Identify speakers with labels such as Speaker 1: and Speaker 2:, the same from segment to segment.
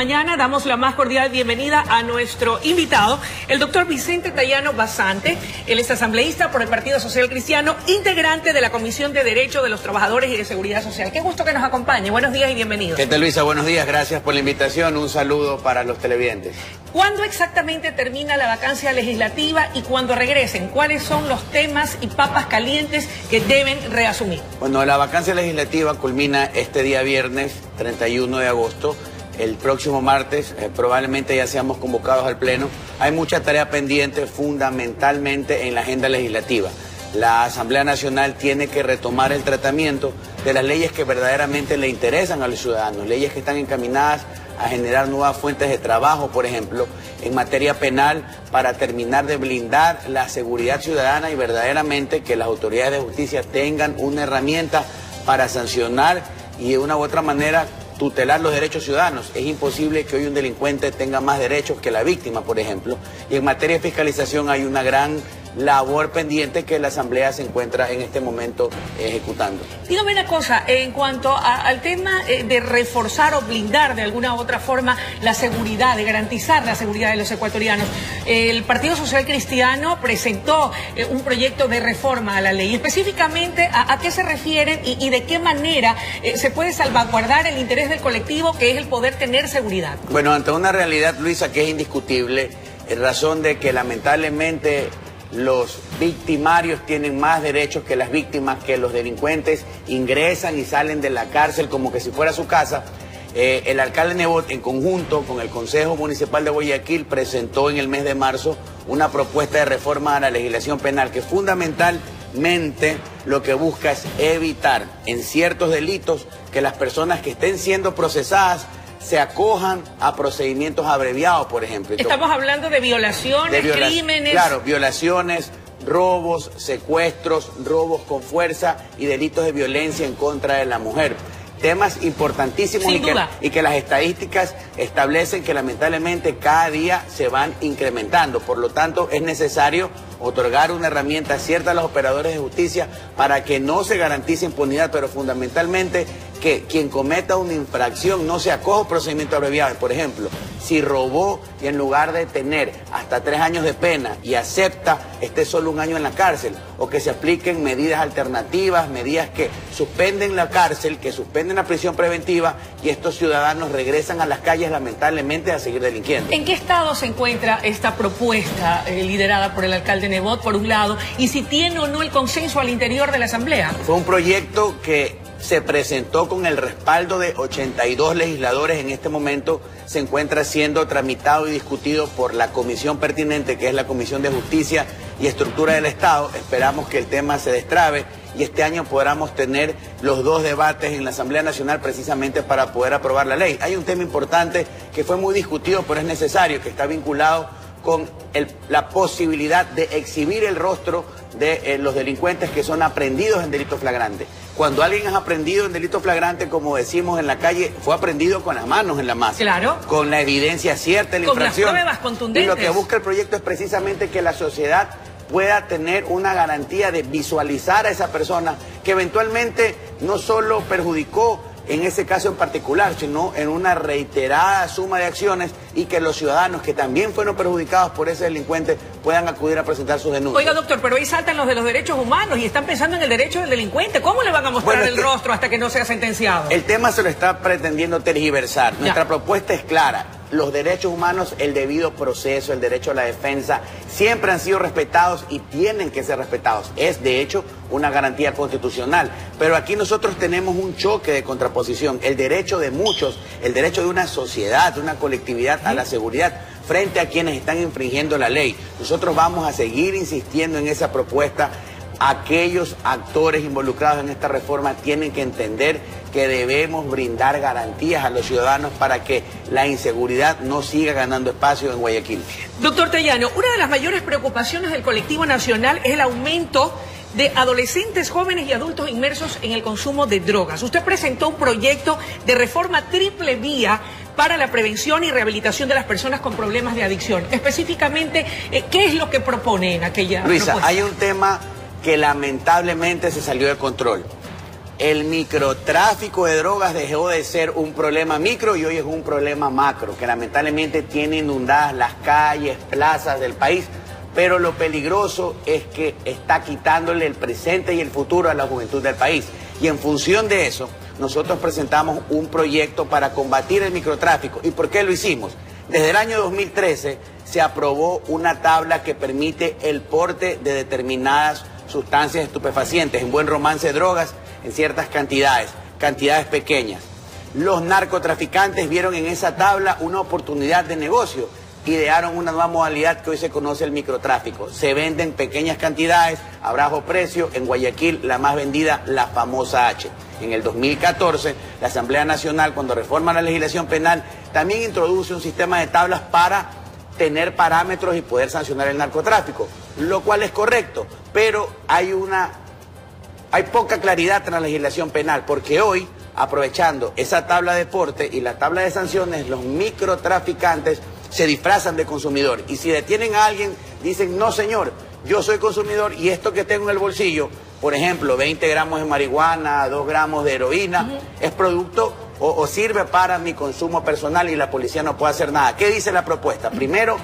Speaker 1: mañana damos la más cordial bienvenida a nuestro invitado, el doctor Vicente Tayano Basante. Él es asambleísta por el Partido Social Cristiano, integrante de la Comisión de Derechos de los Trabajadores y de Seguridad Social. Qué gusto que nos acompañe. Buenos días y bienvenidos.
Speaker 2: ¿Qué tal, Luisa? Buenos días, gracias por la invitación. Un saludo para los televidentes.
Speaker 1: ¿Cuándo exactamente termina la vacancia legislativa y cuando regresen, cuáles son los temas y papas calientes que deben reasumir?
Speaker 2: Bueno, la vacancia legislativa culmina este día viernes 31 de agosto. El próximo martes probablemente ya seamos convocados al Pleno. Hay mucha tarea pendiente fundamentalmente en la agenda legislativa. La Asamblea Nacional tiene que retomar el tratamiento de las leyes que verdaderamente le interesan a los ciudadanos, leyes que están encaminadas a generar nuevas fuentes de trabajo, por ejemplo, en materia penal, para terminar de blindar la seguridad ciudadana y verdaderamente que las autoridades de justicia tengan una herramienta para sancionar y de una u otra manera tutelar los derechos ciudadanos. Es imposible que hoy un delincuente tenga más derechos que la víctima, por ejemplo. Y en materia de fiscalización hay una gran labor pendiente que la Asamblea se encuentra en este momento ejecutando.
Speaker 1: Dígame una cosa, en cuanto al tema de reforzar o blindar de alguna u otra forma la seguridad, de garantizar la seguridad de los ecuatorianos, el Partido Social Cristiano presentó un proyecto de reforma a la ley. Específicamente, ¿a qué se refieren y de qué manera se puede salvaguardar el interés del colectivo, que es el poder tener seguridad?
Speaker 2: Bueno, ante una realidad, Luisa, que es indiscutible, en razón de que lamentablemente los victimarios tienen más derechos que las víctimas, que los delincuentes ingresan y salen de la cárcel como que si fuera su casa. El alcalde Nebot, en conjunto con el Consejo Municipal de Guayaquil, presentó en el mes de marzo una propuesta de reforma a la legislación penal que fundamentalmente lo que busca es evitar en ciertos delitos que las personas que estén siendo procesadas se acojan a procedimientos abreviados, por ejemplo.
Speaker 1: Estamos hablando de violaciones, crímenes.
Speaker 2: Claro, violaciones, robos, secuestros, robos con fuerza y delitos de violencia en contra de la mujer. Temas importantísimos y que las estadísticas establecen que lamentablemente cada día se van incrementando. Por lo tanto, es necesario otorgar una herramienta cierta a los operadores de justicia para que no se garantice impunidad, pero fundamentalmente que quien cometa una infracción no se acoja a procedimientos abreviados. Por ejemplo, si robó y en lugar de tener hasta 3 años de pena y acepta, esté solo 1 año en la cárcel, o que se apliquen medidas alternativas, medidas que suspenden la cárcel, que suspenden la prisión preventiva, y estos ciudadanos regresan a las calles lamentablemente a seguir delinquiendo.
Speaker 1: ¿En qué estado se encuentra esta propuesta liderada por el alcalde Nebot, por un lado, y si tiene o no el consenso al interior de la Asamblea?
Speaker 2: Fue un proyecto que se presentó con el respaldo de 82 legisladores. En este momento se encuentra siendo tramitado y discutido por la comisión pertinente, que es la Comisión de Justicia y Estructura del Estado. Esperamos que el tema se destrabe y este año podamos tener los 2 debates en la Asamblea Nacional precisamente para poder aprobar la ley. Hay un tema importante que fue muy discutido, pero es necesario, que está vinculado con la posibilidad de exhibir el rostro de los delincuentes que son aprehendidos en delito flagrante. Cuando alguien es aprehendido en delito flagrante, como decimos en la calle, fue aprehendido con las manos en la masa.
Speaker 1: Claro.
Speaker 2: Con la evidencia cierta de la infracción.
Speaker 1: Con las pruebas contundentes.
Speaker 2: Y lo que busca el proyecto es precisamente que la sociedad pueda tener una garantía de visualizar a esa persona que eventualmente no solo perjudicó en ese caso en particular, sino en una reiterada suma de acciones, y que los ciudadanos que también fueron perjudicados por ese delincuente puedan acudir a presentar sus denuncias.
Speaker 1: Oiga, doctor, pero ahí saltan los de los derechos humanos y están pensando en el derecho del delincuente. ¿Cómo le van a mostrar el rostro hasta que no sea sentenciado?
Speaker 2: El tema se lo está pretendiendo tergiversar. Nuestra propuesta es clara. Los derechos humanos, el debido proceso, el derecho a la defensa, siempre han sido respetados y tienen que ser respetados. Es, de hecho, una garantía constitucional. Pero aquí nosotros tenemos un choque de contraposición. El derecho de muchos, el derecho de una sociedad, de una colectividad a la seguridad, frente a quienes están infringiendo la ley. Nosotros vamos a seguir insistiendo en esa propuesta. Aquellos actores involucrados en esta reforma tienen que entender que debemos brindar garantías a los ciudadanos para que la inseguridad no siga ganando espacio en Guayaquil.
Speaker 1: Doctor Tayano, una de las mayores preocupaciones del colectivo nacional es el aumento de adolescentes, jóvenes y adultos inmersos en el consumo de drogas. Usted presentó un proyecto de reforma triple vía para la prevención y rehabilitación de las personas con problemas de adicción. Específicamente, ¿qué es lo que propone en aquella
Speaker 2: Luisa,
Speaker 1: propuesta?
Speaker 2: hay un tema que lamentablemente se salió de control. El microtráfico de drogas dejó de ser un problema micro y hoy es un problema macro, que lamentablemente tiene inundadas las calles, plazas del país, pero lo peligroso es que está quitándole el presente y el futuro a la juventud del país. Y en función de eso, nosotros presentamos un proyecto para combatir el microtráfico. ¿Y por qué lo hicimos? Desde el año 2013 se aprobó una tabla que permite el porte de determinadas sustancias estupefacientes, en buen romance drogas, en ciertas cantidades pequeñas. Los narcotraficantes vieron en esa tabla una oportunidad de negocio, idearon una nueva modalidad que hoy se conoce el microtráfico. Se venden pequeñas cantidades a bajo precio. En Guayaquil, la más vendida, la famosa H. En el 2014, la Asamblea Nacional, cuando reforma la legislación penal, también introduce un sistema de tablas para tener parámetros y poder sancionar el narcotráfico, lo cual es correcto, pero hay poca claridad en la legislación penal, porque hoy, aprovechando esa tabla de porte y la tabla de sanciones, los microtraficantes se disfrazan de consumidor. Y si detienen a alguien, dicen, no señor, yo soy consumidor y esto que tengo en el bolsillo, por ejemplo, 20 gramos de marihuana, 2 gramos de heroína, es producto o sirve para mi consumo personal y la policía no puede hacer nada. ¿Qué dice la propuesta? Primero,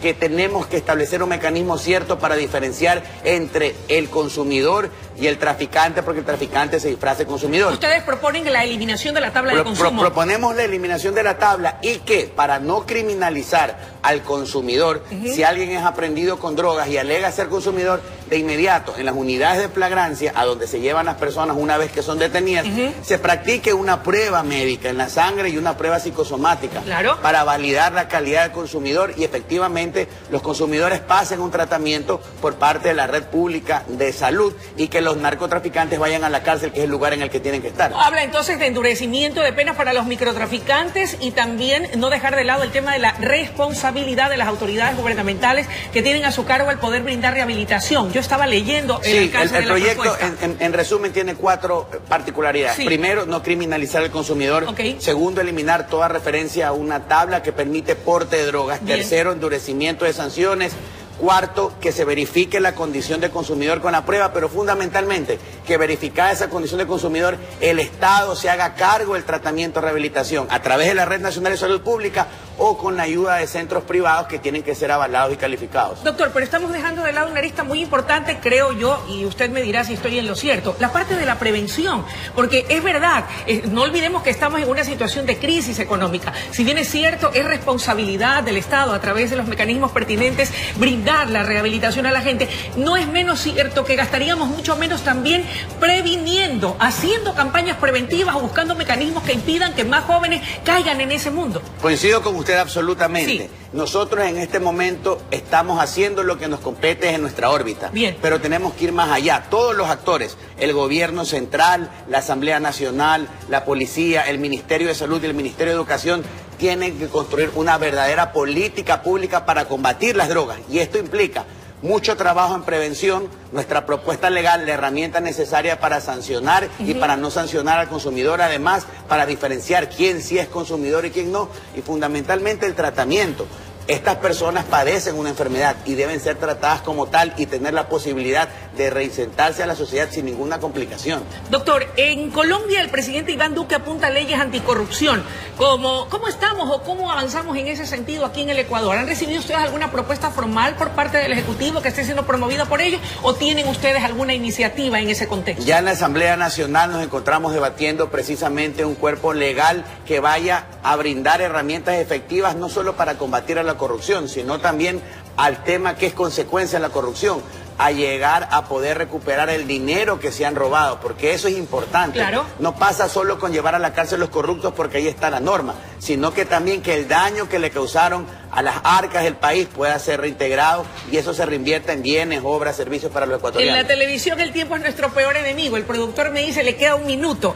Speaker 2: que tenemos que establecer un mecanismo cierto para diferenciar entre el consumidor y el traficante, porque el traficante se disfraza de consumidor.
Speaker 1: Ustedes proponen la eliminación de la tabla de consumo.
Speaker 2: Proponemos la eliminación de la tabla y que para no criminalizar al consumidor, si alguien es aprendido con drogas y alega ser consumidor, de inmediato en las unidades de flagrancia, a donde se llevan las personas una vez que son detenidas, se practique una prueba médica en la sangre y una prueba psicosomática para validar la calidad del consumidor y efectivamente los consumidores pasen un tratamiento por parte de la red pública de salud y que los narcotraficantes vayan a la cárcel, que es el lugar en el que tienen que estar.
Speaker 1: Habla entonces de endurecimiento de penas para los microtraficantes y también no dejar de lado el tema de la responsabilidad de las autoridades gubernamentales que tienen a su cargo el poder brindar rehabilitación. Yo estaba leyendo el
Speaker 2: proyecto, en resumen, tiene 4 particularidades. Primero, no criminalizar al consumidor. Segundo, eliminar toda referencia a una tabla que permite porte de drogas. Tercero, endurecimiento de sanciones. Cuarto, que se verifique la condición de consumidor con la prueba, pero fundamentalmente que verificada esa condición de consumidor, el Estado se haga cargo del tratamiento de rehabilitación a través de la Red Nacional de Salud Pública o con la ayuda de centros privados que tienen que ser avalados y calificados.
Speaker 1: Doctor, pero estamos dejando de lado una arista muy importante, creo yo, y usted me dirá si estoy en lo cierto, la parte de la prevención, porque es verdad, no olvidemos que estamos en una situación de crisis económica. Si bien es cierto, es responsabilidad del Estado a través de los mecanismos pertinentes brindar la rehabilitación a la gente, no es menos cierto que gastaríamos mucho menos también previniendo, haciendo campañas preventivas o buscando mecanismos que impidan que más jóvenes caigan en ese mundo.
Speaker 2: Coincido con usted absolutamente. Nosotros en este momento estamos haciendo lo que nos compete en nuestra órbita. Pero tenemos que ir más allá. Todos los actores, el gobierno central, la Asamblea Nacional, la policía, el Ministerio de Salud y el Ministerio de Educación tienen que construir una verdadera política pública para combatir las drogas. Y esto implica mucho trabajo en prevención, nuestra propuesta legal, la herramienta necesaria para sancionar y para no sancionar al consumidor, además para diferenciar quién sí es consumidor y quién no, y fundamentalmente el tratamiento. Estas personas padecen una enfermedad y deben ser tratadas como tal y tener la posibilidad de reinsertarse a la sociedad sin ninguna complicación.
Speaker 1: Doctor, en Colombia el presidente Iván Duque apunta a leyes anticorrupción. ¿Cómo estamos o cómo avanzamos en ese sentido aquí en el Ecuador? ¿Han recibido ustedes alguna propuesta formal por parte del Ejecutivo que esté siendo promovida por ellos o tienen ustedes alguna iniciativa en ese contexto?
Speaker 2: Ya en la Asamblea Nacional nos encontramos debatiendo precisamente un cuerpo legal que vaya a brindar herramientas efectivas no solo para combatir a la corrupción, sino también al tema que es consecuencia de la corrupción, a llegar a poder recuperar el dinero que se han robado, porque eso es importante. No pasa solo con llevar a la cárcel los corruptos porque ahí está la norma, sino que también que el daño que le causaron a las arcas del país pueda ser reintegrado y eso se reinvierta en bienes, obras, servicios para los ecuatorianos.
Speaker 1: En la televisión el tiempo es nuestro peor enemigo. El productor me dice, le queda 1 minuto.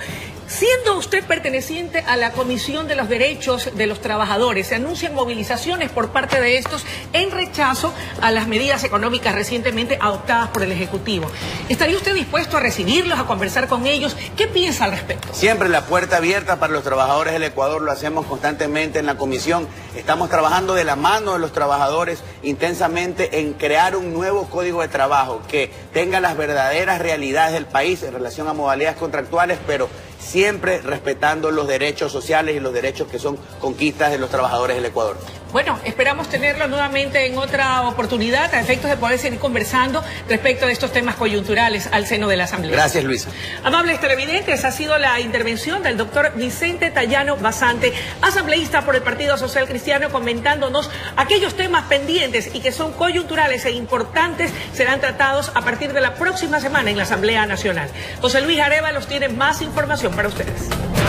Speaker 1: Siendo usted perteneciente a la Comisión de los Derechos de los Trabajadores, se anuncian movilizaciones por parte de estos en rechazo a las medidas económicas recientemente adoptadas por el Ejecutivo. ¿Estaría usted dispuesto a recibirlos, a conversar con ellos? ¿Qué piensa al respecto?
Speaker 2: Siempre la puerta abierta para los trabajadores del Ecuador, lo hacemos constantemente en la comisión. Estamos trabajando de la mano de los trabajadores intensamente en crear un nuevo código de trabajo que tenga las verdaderas realidades del país en relación a modalidades contractuales, pero siempre respetando los derechos sociales y los derechos que son conquistas de los trabajadores del Ecuador.
Speaker 1: Bueno, esperamos tenerlo nuevamente en otra oportunidad a efectos de poder seguir conversando respecto de estos temas coyunturales al seno de la Asamblea.
Speaker 2: Gracias, Luisa.
Speaker 1: Amables televidentes, ha sido la intervención del doctor Vicente Tallano Basante, asambleísta por el Partido Social Cristiano, comentándonos aquellos temas pendientes y que son coyunturales e importantes, serán tratados a partir de la próxima semana en la Asamblea Nacional. José Luis Arévalos tiene más información para ustedes.